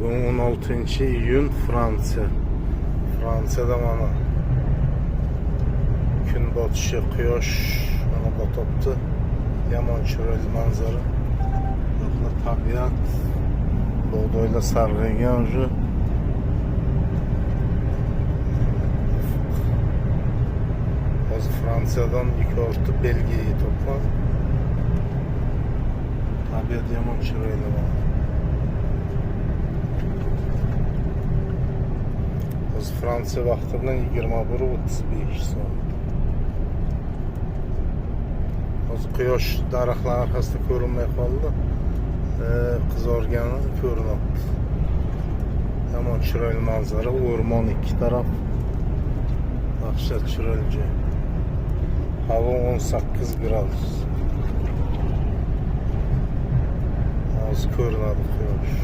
Bugün 16 iyun Fransa. Fransa'da mana gün batışı, quyosh mana botibdi. Yomon chiroyli manzara. Yo'qla tabiat. Bug'doylar sarg'aygan уже. Hozir Fransiyadan yuk ortib Belgiyaga to'plan. Tabiat yomon chiroyli mana. Fransa vaqti bilan 21:35 soat. Hozir quyosh daraxtlar orqasida ko'rinmay qoldi. Qizargani ko'rinyapti. Yomon chiroyli manzara, o'rmon ikki taraf. Dahshat chiroyli joy. Havo 18 gradus. Hozir ko'rinadi quyosh.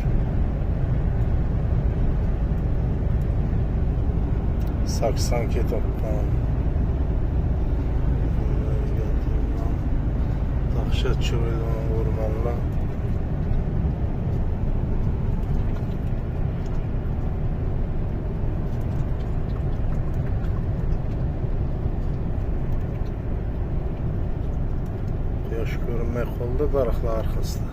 Saksan ketibman. Dahshat chiroyli o'rmonlar. Quyosh ko'rinmay qoldi daraxtlar orqasida.